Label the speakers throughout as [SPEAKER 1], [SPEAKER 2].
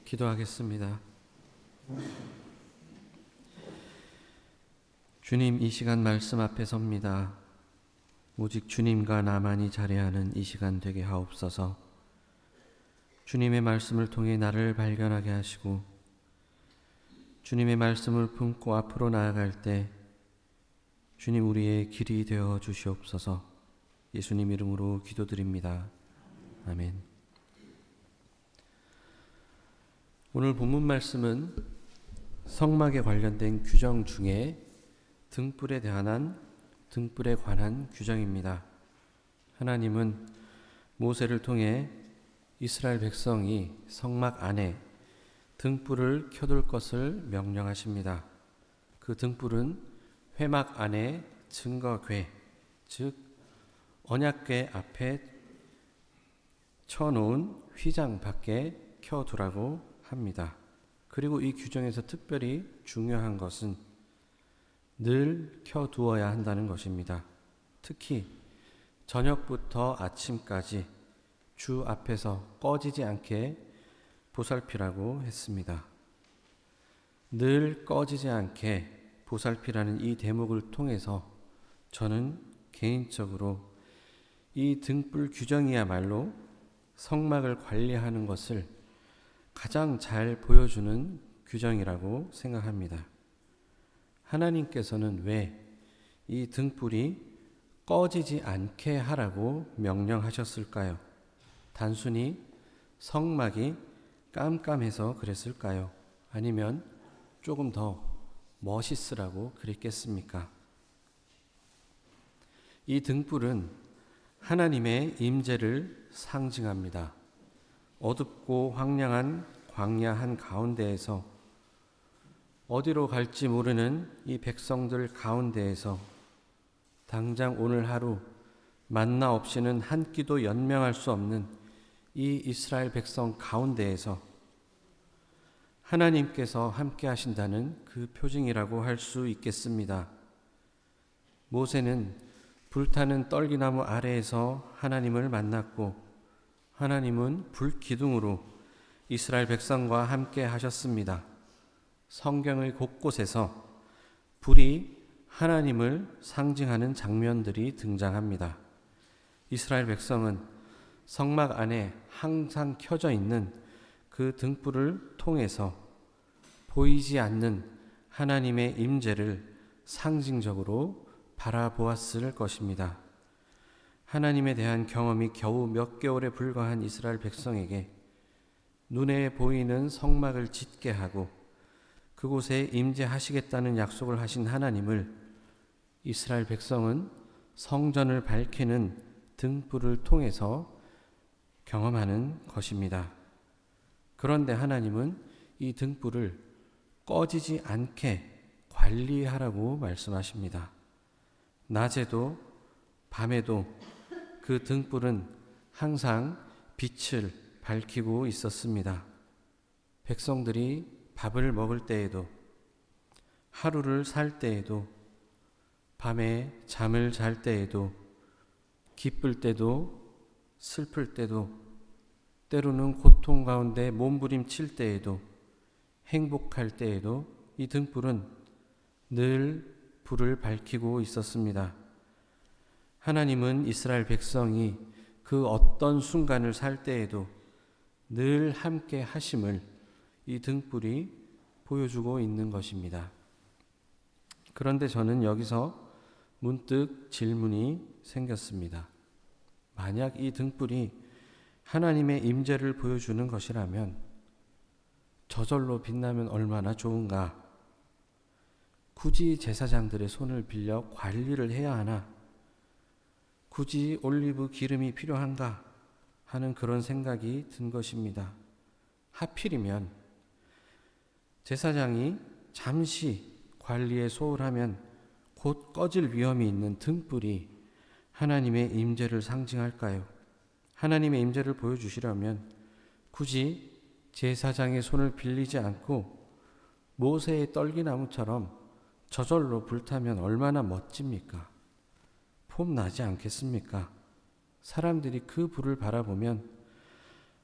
[SPEAKER 1] 기도하겠습니다. 주님, 이 시간 말씀 앞에 섭니다. 오직 주님과 나만이 자리하는 이 시간 되게 하옵소서. 주님의 말씀을 통해 나를 발견하게 하시고 주님의 말씀을 품고 앞으로 나아갈 때 주님 우리의 길이 되어 주시옵소서. 예수님 이름으로 기도드립니다. 아멘. 오늘 본문 말씀은 성막에 관련된 규정 중에 등불에 관한 규정입니다. 하나님은 모세를 통해 이스라엘 백성이 성막 안에 등불을 켜둘 것을 명령하십니다. 그 등불은 회막 안에 증거궤, 즉 언약궤 앞에 쳐놓은 휘장 밖에 켜두라고 합니다. 그리고 이 규정에서 특별히 중요한 것은 늘 켜두어야 한다는 것입니다. 특히 저녁부터 아침까지 주 앞에서 꺼지지 않게 보살피라고 했습니다. 늘 꺼지지 않게 보살피라는 이 대목을 통해서 저는 개인적으로 이 등불 규정이야말로 성막을 관리하는 것을 가장 잘 보여주는 규정이라고 생각합니다. 하나님께서는 왜 이 등불이 꺼지지 않게 하라고 명령하셨을까요? 단순히 성막이 깜깜해서 그랬을까요? 아니면 조금 더 멋있으라고 그랬겠습니까? 이 등불은 하나님의 임재를 상징합니다. 어둡고 황량한 광야 한 가운데에서 어디로 갈지 모르는 이 백성들 가운데에서 당장 오늘 하루 만나 없이는 한 끼도 연명할 수 없는 이 이스라엘 백성 가운데에서 하나님께서 함께 하신다는 그 표징이라고 할 수 있겠습니다. 모세는 불타는 떨기나무 아래에서 하나님을 만났고 하나님은 불기둥으로 이스라엘 백성과 함께 하셨습니다. 성경의 곳곳에서 불이 하나님을 상징하는 장면들이 등장합니다. 이스라엘 백성은 성막 안에 항상 켜져 있는 그 등불을 통해서 보이지 않는 하나님의 임재를 상징적으로 바라보았을 것입니다. 하나님에 대한 경험이 겨우 몇 개월에 불과한 이스라엘 백성에게 눈에 보이는 성막을 짓게 하고 그곳에 임재하시겠다는 약속을 하신 하나님을 이스라엘 백성은 성전을 밝히는 등불을 통해서 경험하는 것입니다. 그런데 하나님은 이 등불을 꺼지지 않게 관리하라고 말씀하십니다. 낮에도 밤에도 그 등불은 항상 빛을 밝히고 있었습니다. 백성들이 밥을 먹을 때에도, 하루를 살 때에도, 밤에 잠을 잘 때에도, 기쁠 때도, 슬플 때도, 때로는 고통 가운데 몸부림칠 때에도, 행복할 때에도 이 등불은 늘 불을 밝히고 있었습니다. 하나님은 이스라엘 백성이 그 어떤 순간을 살 때에도 늘 함께 하심을 이 등불이 보여주고 있는 것입니다. 그런데 저는 여기서 문득 질문이 생겼습니다. 만약 이 등불이 하나님의 임재를 보여주는 것이라면 저절로 빛나면 얼마나 좋은가? 굳이 제사장들의 손을 빌려 관리를 해야 하나? 굳이 올리브 기름이 필요한가? 하는 그런 생각이 든 것입니다. 하필이면 제사장이 잠시 관리에 소홀하면 곧 꺼질 위험이 있는 등불이 하나님의 임재를 상징할까요? 하나님의 임재를 보여주시려면 굳이 제사장의 손을 빌리지 않고 모세의 떨기나무처럼 저절로 불타면 얼마나 멋집니까? 폼나지 않겠습니까? 사람들이 그 불을 바라보면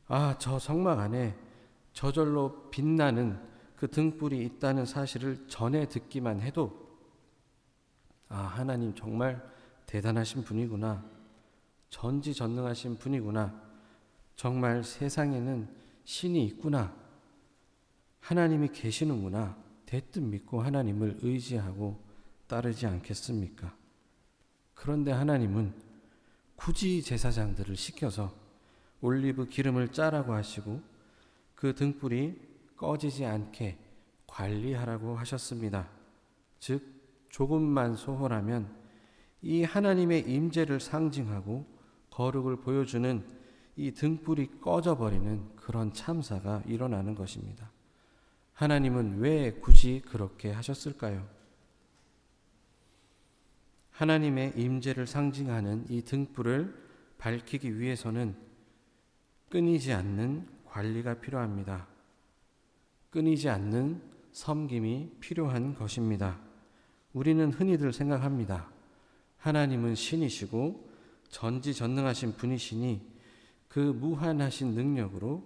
[SPEAKER 1] 아, 저 성막 안에 저절로 빛나는 그 등불이 있다는 사실을 전해 듣기만 해도 하나님 정말 대단하신 분이구나. 전지전능하신 분이구나. 정말 세상에는 신이 있구나. 하나님이 계시는구나. 대뜸 믿고 하나님을 의지하고 따르지 않겠습니까? 그런데 하나님은 굳이 제사장들을 시켜서 올리브 기름을 짜라고 하시고 그 등불이 꺼지지 않게 관리하라고 하셨습니다. 즉 조금만 소홀하면 이 하나님의 임재를 상징하고 거룩을 보여주는 이 등불이 꺼져버리는 그런 참사가 일어나는 것입니다. 하나님은 왜 굳이 그렇게 하셨을까요? 하나님의 임재를 상징하는 이 등불을 밝히기 위해서는 끊이지 않는 관리가 필요합니다. 끊이지 않는 섬김이 필요한 것입니다. 우리는 흔히들 생각합니다. 하나님은 신이시고 전지전능하신 분이시니 그 무한하신 능력으로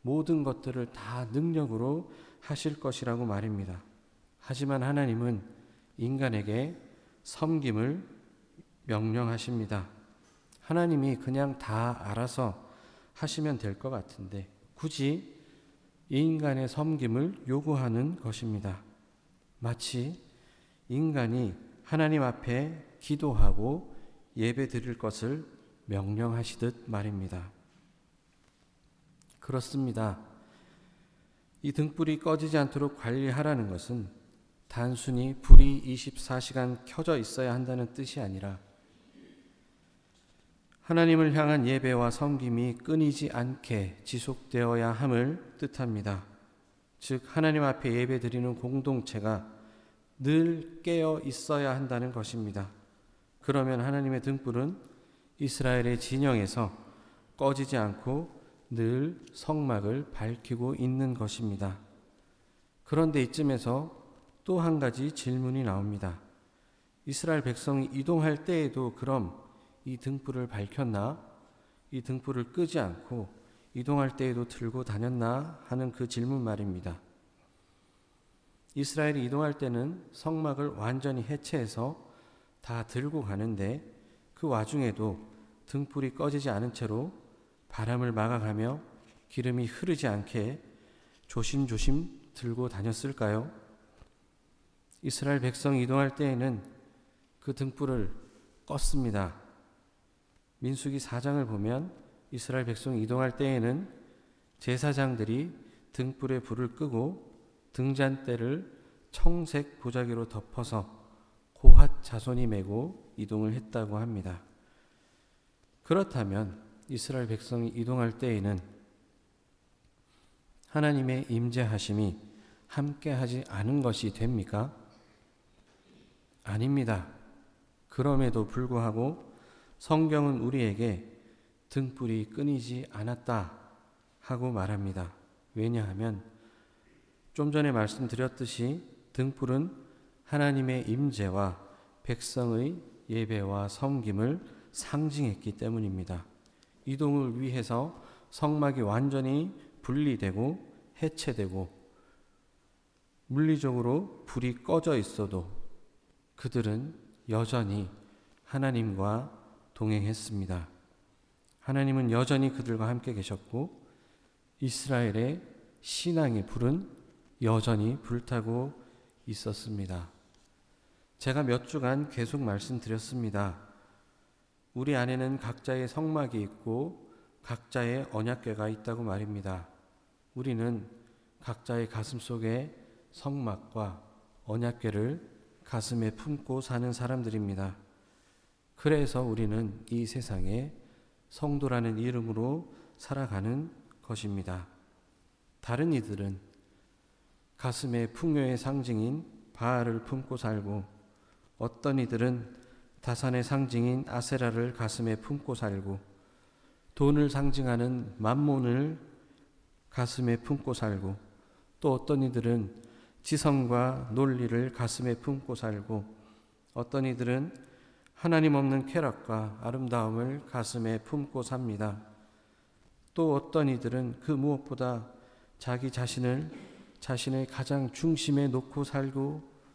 [SPEAKER 1] 모든 것들을 다 능력으로 하실 것이라고 말입니다. 하지만 하나님은 인간에게 섬김을 명령하십니다. 하나님이 그냥 다 알아서 하시면 될 것 같은데 굳이 인간의 섬김을 요구하는 것입니다. 마치 인간이 하나님 앞에 기도하고 예배 드릴 것을 명령하시듯 말입니다. 그렇습니다. 이 등불이 꺼지지 않도록 관리하라는 것은 단순히 불이 24시간 켜져 있어야 한다는 뜻이 아니라 하나님을 향한 예배와 섬김이 끊이지 않게 지속되어야 함을 뜻합니다. 즉 하나님 앞에 예배 드리는 공동체가 늘 깨어 있어야 한다는 것입니다. 그러면 하나님의 등불은 이스라엘의 진영에서 꺼지지 않고 늘 성막을 밝히고 있는 것입니다. 그런데 이쯤에서 또 한 가지 질문이 나옵니다. 이스라엘 백성이 이동할 때에도 그럼 이 등불을 밝혔나? 이 등불을 끄지 않고 이동할 때에도 들고 다녔나? 하는 그 질문 말입니다. 이스라엘이 이동할 때는 성막을 완전히 해체해서 다 들고 가는데 그 와중에도 등불이 꺼지지 않은 채로 바람을 막아가며 기름이 흐르지 않게 조심조심 들고 다녔을까요? 이스라엘 백성이 이동할 때에는 그 등불을 껐습니다. 민수기 4장을 보면 이스라엘 백성이 이동할 때에는 제사장들이 등불에 불을 끄고 등잔대를 청색 보자기로 덮어서 고핫 자손이 메고 이동을 했다고 합니다. 그렇다면 이스라엘 백성이 이동할 때에는 하나님의 임재하심이 함께하지 않은 것이 됩니까? 아닙니다. 그럼에도 불구하고 성경은 우리에게 등불이 끊이지 않았다 하고 말합니다. 왜냐하면 좀 전에 말씀드렸듯이 등불은 하나님의 임재와 백성의 예배와 섬김을 상징했기 때문입니다. 이동을 위해서 성막이 완전히 분리되고 해체되고 물리적으로 불이 꺼져 있어도 그들은 여전히 하나님과 동행했습니다. 하나님은 여전히 그들과 함께 계셨고 이스라엘의 신앙의 불은 여전히 불타고 있었습니다. 제가 몇 주간 계속 말씀드렸습니다. 우리 안에는 각자의 성막이 있고 각자의 언약궤가 있다고 말입니다. 우리는 각자의 가슴 속에 성막과 언약궤를 가슴에 품고 사는 사람들입니다. 그래서 우리는 이 세상에 성도라는 이름으로 살아가는 것입니다. 다른 이들은 가슴에 풍요의 상징인 바알을 품고 살고 어떤 이들은 다산의 상징인 아세라를 가슴에 품고 살고 돈을 상징하는 맘몬을 가슴에 품고 살고 또 어떤 이들은 지성과 논리를 가슴에 품고 살고 어떤 이들은 하나님 없는 쾌락과 아름다움을 가슴에 품고 삽니다. 또 어떤 이들은 그 무엇보다 자기 자신을 자신의 가장 중심에 놓고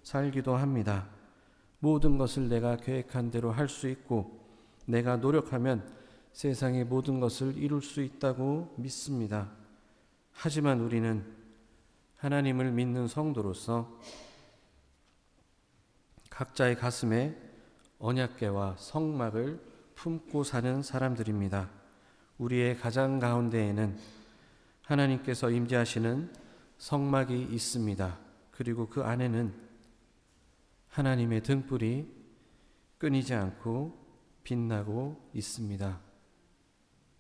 [SPEAKER 1] 살기도 합니다. 모든 것을 내가 계획한 대로 할 수 있고 내가 노력하면 세상의 모든 것을 이룰 수 있다고 믿습니다. 하지만 우리는 하나님을 믿는 성도로서 각자의 가슴에 언약궤와 성막을 품고 사는 사람들입니다. 우리의 가장 가운데에는 하나님께서 임재하시는 성막이 있습니다. 그리고 그 안에는 하나님의 등불이 끊이지 않고 빛나고 있습니다.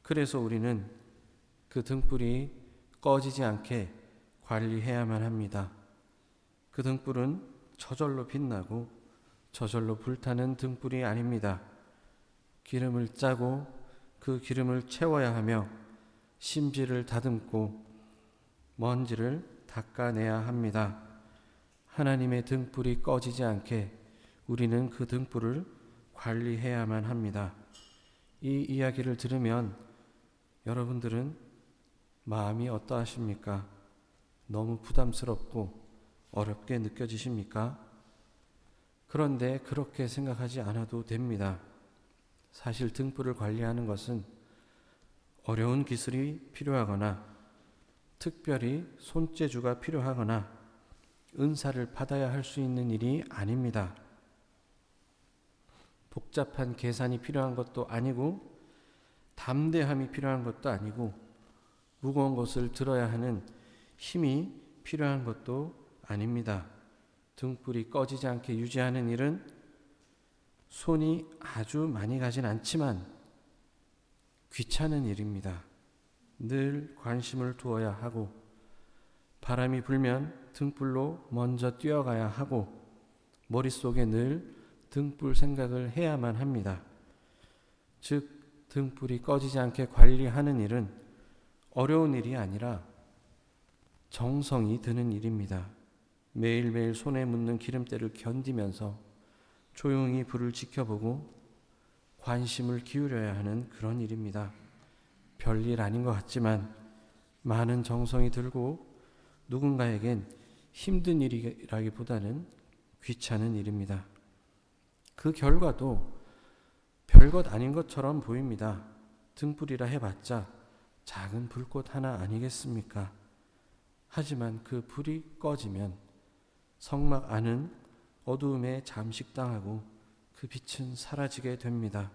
[SPEAKER 1] 그래서 우리는 그 등불이 꺼지지 않게 관리해야만 합니다. 그 등불은 저절로 빛나고 저절로 불타는 등불이 아닙니다. 기름을 짜고 그 기름을 채워야 하며 심지를 다듬고 먼지를 닦아내야 합니다. 하나님의 등불이 꺼지지 않게 우리는 그 등불을 관리해야만 합니다. 이 이야기를 들으면 여러분들은 마음이 어떠하십니까? 너무 부담스럽고 어렵게 느껴지십니까? 그런데 그렇게 생각하지 않아도 됩니다. 사실 등불을 관리하는 것은 어려운 기술이 필요하거나 특별히 손재주가 필요하거나 은사를 받아야 할 수 있는 일이 아닙니다. 복잡한 계산이 필요한 것도 아니고 담대함이 필요한 것도 아니고 무거운 것을 들어야 하는 힘이 필요한 것도 아닙니다. 등불이 꺼지지 않게 유지하는 일은 손이 아주 많이 가진 않지만 귀찮은 일입니다. 늘 관심을 두어야 하고 바람이 불면 등불로 먼저 뛰어가야 하고 머릿속에 늘 등불 생각을 해야만 합니다. 즉 등불이 꺼지지 않게 관리하는 일은 어려운 일이 아니라 정성이 드는 일입니다. 매일매일 손에 묻는 기름때를 견디면서 조용히 불을 지켜보고 관심을 기울여야 하는 그런 일입니다. 별일 아닌 것 같지만 많은 정성이 들고 누군가에겐 힘든 일이라기보다는 귀찮은 일입니다. 그 결과도 별것 아닌 것처럼 보입니다. 등불이라 해봤자 작은 불꽃 하나 아니겠습니까? 하지만 그 불이 꺼지면 성막 안은 어두움에 잠식당하고 그 빛은 사라지게 됩니다.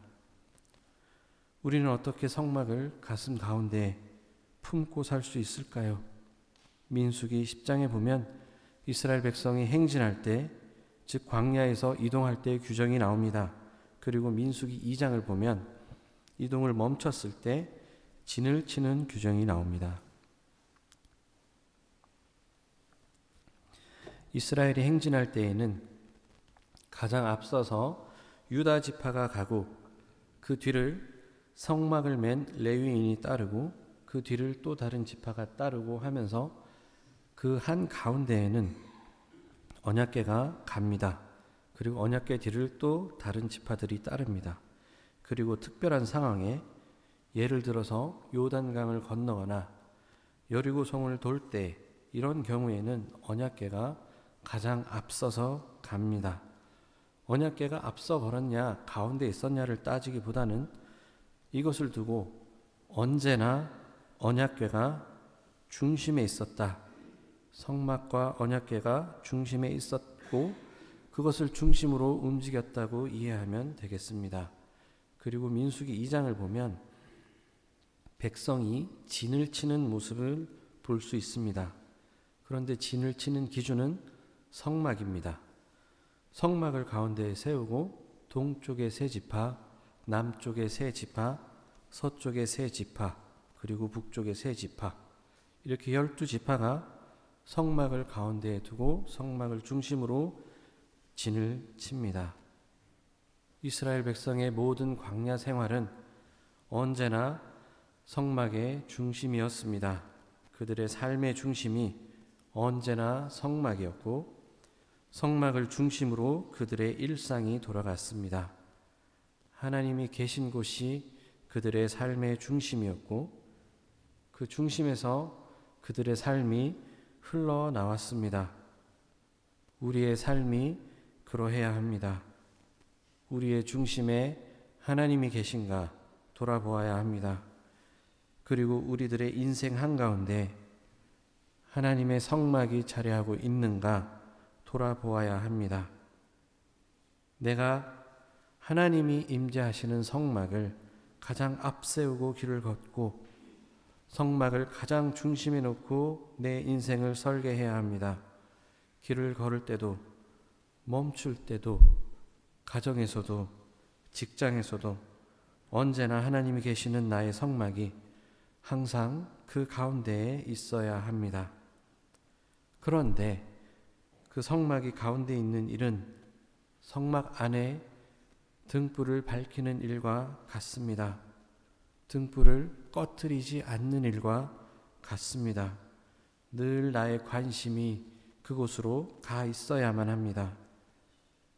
[SPEAKER 1] 우리는 어떻게 성막을 가슴 가운데 품고 살 수 있을까요? 민수기 10장에 보면 이스라엘 백성이 행진할 때, 즉 광야에서 이동할 때의 규정이 나옵니다. 그리고 민수기 2장을 보면 이동을 멈췄을 때 진을 치는 규정이 나옵니다. 이스라엘이 행진할 때에는 가장 앞서서 유다 지파가 가고 그 뒤를 성막을 맨 레위인이 따르고 그 뒤를 또 다른 지파가 따르고 하면서 그 한 가운데에는 언약궤가 갑니다. 그리고 언약궤 뒤를 또 다른 지파들이 따릅니다. 그리고 특별한 상황에 예를 들어서 요단강을 건너거나 여리고성을 돌 때 이런 경우에는 언약궤가 가장 앞서서 갑니다. 언약궤가 앞서 걸었냐 가운데 있었냐를 따지기보다는 이것을 두고 언제나 언약궤가 중심에 있었다. 성막과 언약궤가 중심에 있었고 그것을 중심으로 움직였다고 이해하면 되겠습니다. 그리고 민수기 2장을 보면 백성이 진을 치는 모습을 볼 수 있습니다. 그런데 진을 치는 기준은 성막입니다. 성막을 가운데에 세우고 동쪽에 세 지파, 남쪽에 세 지파, 서쪽에 세 지파, 그리고 북쪽에 세 지파, 이렇게 12지파가 성막을 가운데에 두고 성막을 중심으로 진을 칩니다. 이스라엘 백성의 모든 광야 생활은 언제나 성막의 중심이었습니다. 그들의 삶의 중심이 언제나 성막이었고 성막을 중심으로 그들의 일상이 돌아갔습니다. 하나님이 계신 곳이 그들의 삶의 중심이었고 그 중심에서 그들의 삶이 흘러나왔습니다. 우리의 삶이 그러해야 합니다. 우리의 중심에 하나님이 계신가 돌아보아야 합니다. 그리고 우리들의 인생 한가운데 하나님의 성막이 자리하고 있는가 돌아보아야 합니다. 내가 하나님이 임재하시는 성막을 가장 앞세우고 길을 걷고 성막을 가장 중심에 놓고 내 인생을 설계해야 합니다. 길을 걸을 때도 멈출 때도 가정에서도 직장에서도 언제나 하나님이 계시는 나의 성막이 항상 그 가운데에 있어야 합니다. 그런데 그 성막이 가운데 있는 일은 성막 안에 등불을 밝히는 일과 같습니다. 등불을 꺼뜨리지 않는 일과 같습니다. 늘 나의 관심이 그곳으로 가 있어야만 합니다.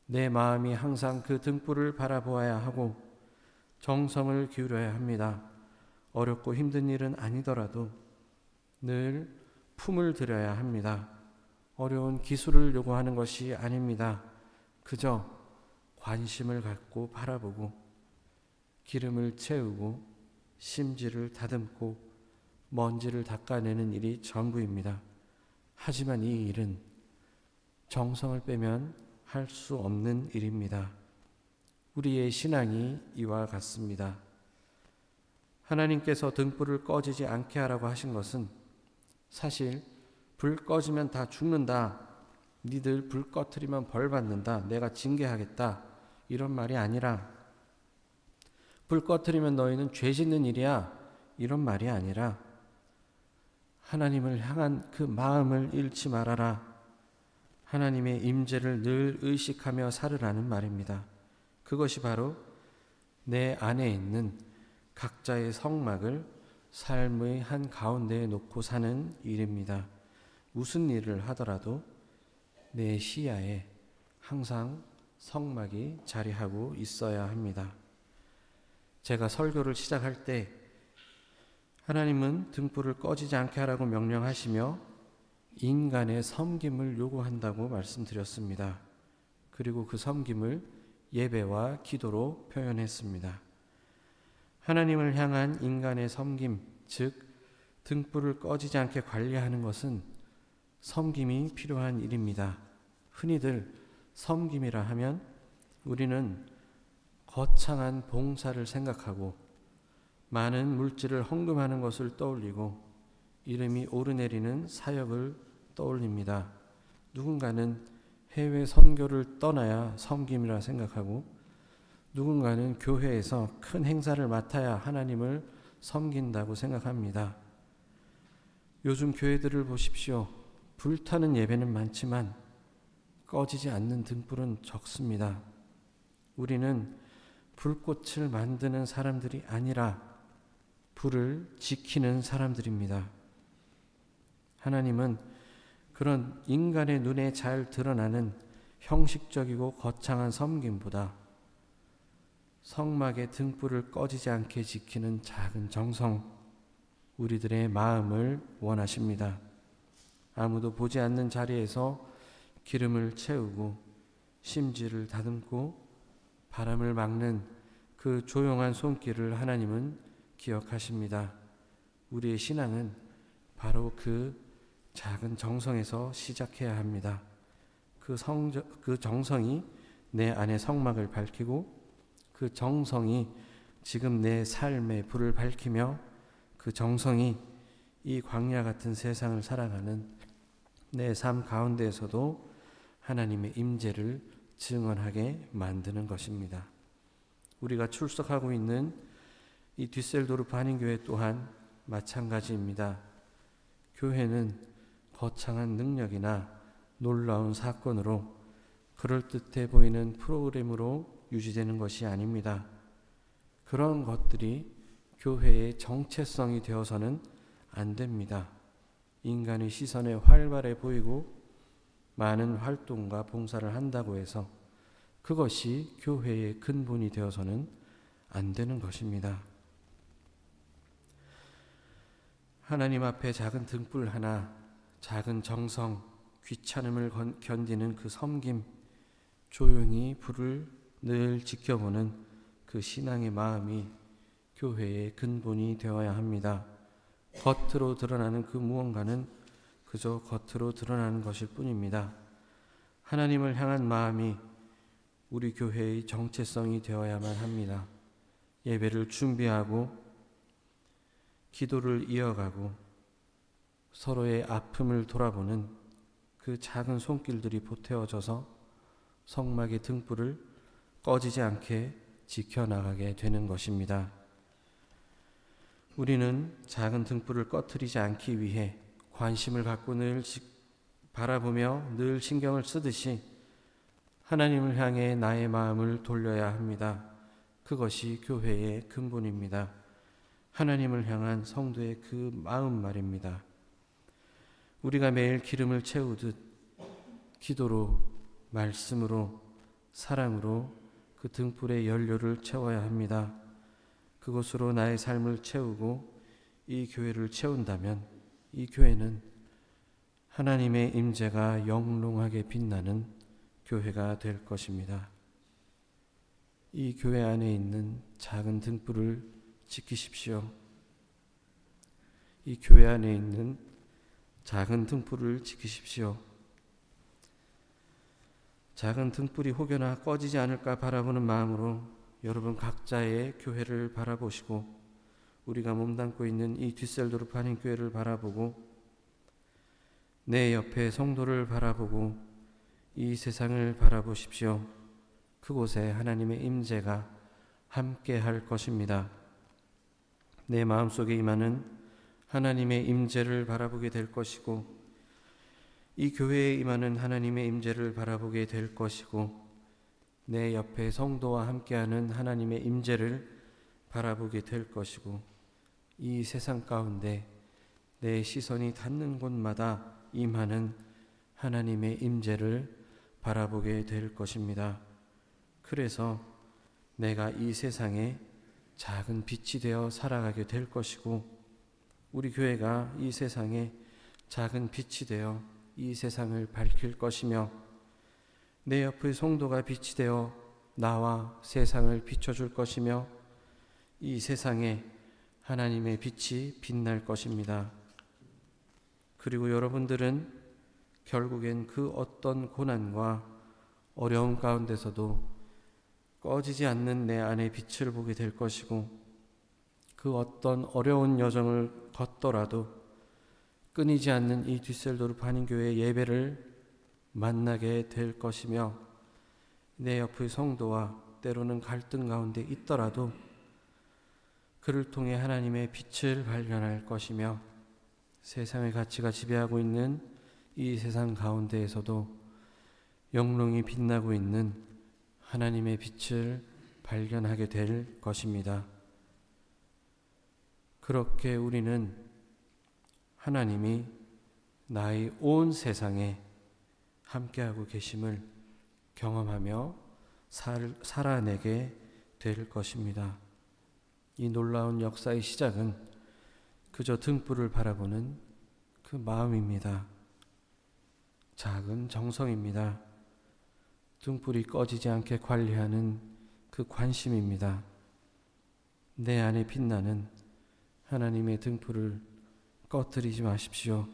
[SPEAKER 1] 내 마음이 항상 그 등불을 바라보아야 하고 정성을 기울여야 합니다. 어렵고 힘든 일은 아니더라도 늘 품을 들여야 합니다. 어려운 기술을 요구하는 것이 아닙니다. 그저 관심을 갖고 바라보고 기름을 채우고 심지를 다듬고 먼지를 닦아내는 일이 전부입니다. 하지만 이 일은 정성을 빼면 할 수 없는 일입니다. 우리의 신앙이 이와 같습니다. 하나님께서 등불을 꺼지지 않게 하라고 하신 것은 사실 불 꺼지면 다 죽는다. 니들 불 꺼트리면 벌 받는다. 내가 징계하겠다. 이런 말이 아니라 불 꺼트리면 너희는 죄 짓는 일이야. 이런 말이 아니라 하나님을 향한 그 마음을 잃지 말아라. 하나님의 임재를 늘 의식하며 살으라는 말입니다. 그것이 바로 내 안에 있는 각자의 성막을 삶의 한 가운데에 놓고 사는 일입니다. 무슨 일을 하더라도 내 시야에 항상 성막이 자리하고 있어야 합니다. 제가 설교를 시작할 때 하나님은 등불을 꺼지지 않게 하라고 명령하시며 인간의 섬김을 요구한다고 말씀드렸습니다. 그리고 그 섬김을 예배와 기도로 표현했습니다. 하나님을 향한 인간의 섬김, 즉 등불을 꺼지지 않게 관리하는 것은 섬김이 필요한 일입니다. 흔히들 섬김이라 하면 우리는 거창한 봉사를 생각하고 많은 물질을 헌금하는 것을 떠올리고 이름이 오르내리는 사역을 떠올립니다. 누군가는 해외 선교를 떠나야 섬김이라 생각하고 누군가는 교회에서 큰 행사를 맡아야 하나님을 섬긴다고 생각합니다. 요즘 교회들을 보십시오. 불타는 예배는 많지만 꺼지지 않는 등불은 적습니다. 우리는 불꽃을 만드는 사람들이 아니라 불을 지키는 사람들입니다. 하나님은 그런 인간의 눈에 잘 드러나는 형식적이고 거창한 섬김보다 성막의 등불을 꺼지지 않게 지키는 작은 정성, 우리들의 마음을 원하십니다. 아무도 보지 않는 자리에서 기름을 채우고 심지를 다듬고 바람을 막는 그 조용한 손길을 하나님은 기억하십니다. 우리의 신앙은 바로 그 작은 정성에서 시작해야 합니다. 그 정성이 내 안의 성막을 밝히고 그 정성이 지금 내 삶의 불을 밝히며 그 정성이 이 광야 같은 세상을 살아가는 내 삶 가운데에서도 하나님의 임재를 증언하게 만드는 것입니다. 우리가 출석하고 있는 이 뒤셀도르프 한인교회 또한 마찬가지입니다. 교회는 거창한 능력이나 놀라운 사건으로 그럴듯해 보이는 프로그램으로 유지되는 것이 아닙니다. 그런 것들이 교회의 정체성이 되어서는 안 됩니다. 인간의 시선에 활발해 보이고 많은 활동과 봉사를 한다고 해서 그것이 교회의 근본이 되어서는 안 되는 것입니다. 하나님 앞에 작은 등불 하나, 작은 정성, 귀찮음을 견디는 그 섬김, 조용히 불을 늘 지켜보는 그 신앙의 마음이 교회의 근본이 되어야 합니다. 겉으로 드러나는 그 무언가는 그저 겉으로 드러나는 것일 뿐입니다. 하나님을 향한 마음이 우리 교회의 정체성이 되어야만 합니다. 예배를 준비하고 기도를 이어가고 서로의 아픔을 돌아보는 그 작은 손길들이 보태어져서 성막의 등불을 꺼지지 않게 지켜나가게 되는 것입니다. 우리는 작은 등불을 꺼트리지 않기 위해 관심을 갖고 늘 바라보며 늘 신경을 쓰듯이 하나님을 향해 나의 마음을 돌려야 합니다. 그것이 교회의 근본입니다. 하나님을 향한 성도의 그 마음 말입니다. 우리가 매일 기름을 채우듯 기도로, 말씀으로, 사랑으로 그 등불의 연료를 채워야 합니다. 그것으로 나의 삶을 채우고 이 교회를 채운다면 이 교회는 하나님의 임재가 영롱하게 빛나는 교회가 될 것입니다. 이 교회 안에 있는 작은 등불을 지키십시오. 이 교회 안에 있는 작은 등불을 지키십시오. 작은 등불이 혹여나 꺼지지 않을까 바라보는 마음으로 여러분 각자의 교회를 바라보시고 우리가 몸담고 있는 이 뒷셀도르프 한인교회를 바라보고 내 옆에 성도를 바라보고 이 세상을 바라보십시오. 그곳에 하나님의 임재가 함께 할 것입니다. 내 마음속에 임하는 하나님의 임재를 바라보게 될 것이고 이 교회에 임하는 하나님의 임재를 바라보게 될 것이고 내 옆에 성도와 함께하는 하나님의 임재를 바라보게 될 것이고 이 세상 가운데 내 시선이 닿는 곳마다 임하는 하나님의 임재를 바라보게 될 것입니다. 그래서 내가 이 세상에 작은 빛이 되어 살아가게 될 것이고 우리 교회가 이 세상에 작은 빛이 되어 이 세상을 밝힐 것이며 내 옆의 성도가 빛이 되어 나와 세상을 비춰줄 것이며 이 세상에 하나님의 빛이 빛날 것입니다. 그리고 여러분들은 결국엔 그 어떤 고난과 어려움 가운데서도 꺼지지 않는 내 안의 빛을 보게 될 것이고 그 어떤 어려운 여정을 걷더라도 끊이지 않는 이 뒷셀도르프 한인교회의 예배를 만나게 될 것이며 내 옆의 성도와 때로는 갈등 가운데 있더라도 그를 통해 하나님의 빛을 발견할 것이며 세상의 가치가 지배하고 있는 이 세상 가운데에서도 영롱히 빛나고 있는 하나님의 빛을 발견하게 될 것입니다. 그렇게 우리는 하나님이 나의 온 세상에 함께하고 계심을 경험하며 살아내게 될 것입니다. 이 놀라운 역사의 시작은 그저 등불을 바라보는 그 마음입니다. 작은 정성입니다. 등불이 꺼지지 않게 관리하는 그 관심입니다. 내 안에 빛나는 하나님의 등불을 꺼뜨리지 마십시오.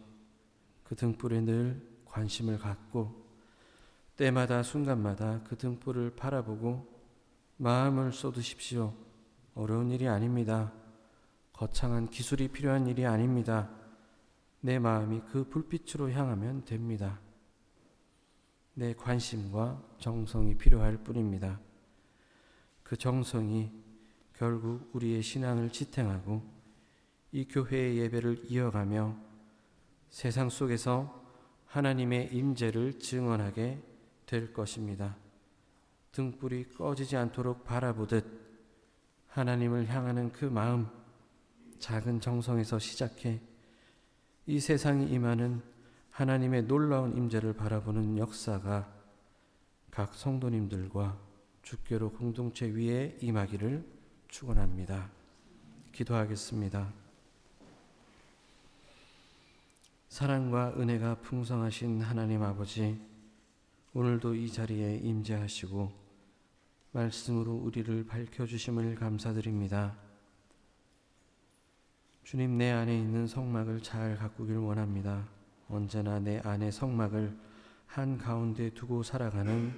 [SPEAKER 1] 그 등불에 늘 관심을 갖고 때마다 순간마다 그 등불을 바라보고 마음을 쏟으십시오. 어려운 일이 아닙니다. 거창한 기술이 필요한 일이 아닙니다. 내 마음이 그 불빛으로 향하면 됩니다. 내 관심과 정성이 필요할 뿐입니다. 그 정성이 결국 우리의 신앙을 지탱하고 이 교회의 예배를 이어가며 세상 속에서 하나님의 임재를 증언하게 될 것입니다. 등불이 꺼지지 않도록 바라보듯 하나님을 향하는 그 마음, 작은 정성에서 시작해 이 세상에 임하는 하나님의 놀라운 임재를 바라보는 역사가 각 성도님들과 주교로 공동체 위에 임하기를 축원합니다. 기도하겠습니다. 사랑과 은혜가 풍성하신 하나님 아버지, 오늘도 이 자리에 임재하시고 말씀으로 우리를 밝혀주심을 감사드립니다. 주님, 내 안에 있는 성막을 잘 가꾸길 원합니다. 언제나 내 안의 성막을 한가운데 두고 살아가는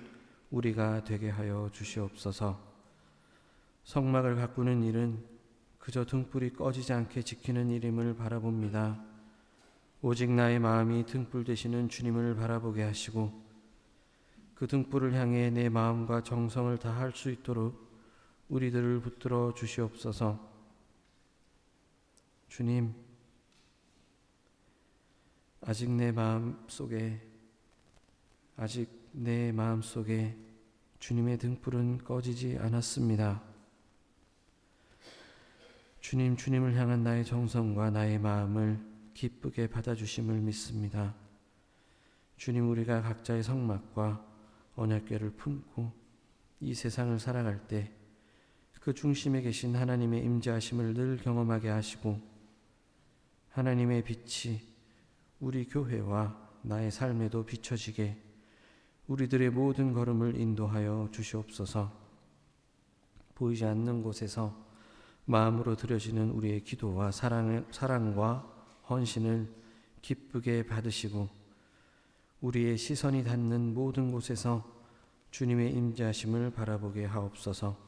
[SPEAKER 1] 우리가 되게 하여 주시옵소서. 성막을 가꾸는 일은 그저 등불이 꺼지지 않게 지키는 일임을 바라봅니다. 오직 나의 마음이 등불 되시는 주님을 바라보게 하시고 그 등불을 향해 내 마음과 정성을 다할 수 있도록 우리들을 붙들어 주시옵소서. 주님, 아직 내 마음 속에 주님의 등불은 꺼지지 않았습니다. 주님을 향한 나의 정성과 나의 마음을 기쁘게 받아주심을 믿습니다. 주님, 우리가 각자의 성막과 언약궤를 품고 이 세상을 살아갈 때 그 중심에 계신 하나님의 임재하심을 늘 경험하게 하시고 하나님의 빛이 우리 교회와 나의 삶에도 비춰지게 우리들의 모든 걸음을 인도하여 주시옵소서. 보이지 않는 곳에서 마음으로 드려지는 우리의 기도와 사랑과 헌신을 기쁘게 받으시고 우리의 시선이 닿는 모든 곳에서 주님의 임재하심을 바라보게 하옵소서.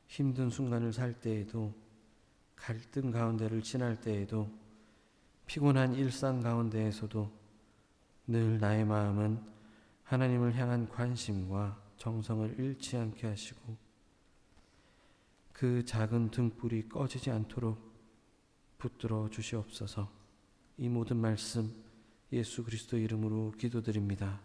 [SPEAKER 1] 힘든 순간을 살 때에도, 갈등 가운데를 지날 때에도, 피곤한 일상 가운데에서도 늘 나의 마음은 하나님을 향한 관심과 정성을 잃지 않게 하시고 그 작은 등불이 꺼지지 않도록 붙들어 주시옵소서. 이 모든 말씀 예수 그리스도 이름으로 기도드립니다.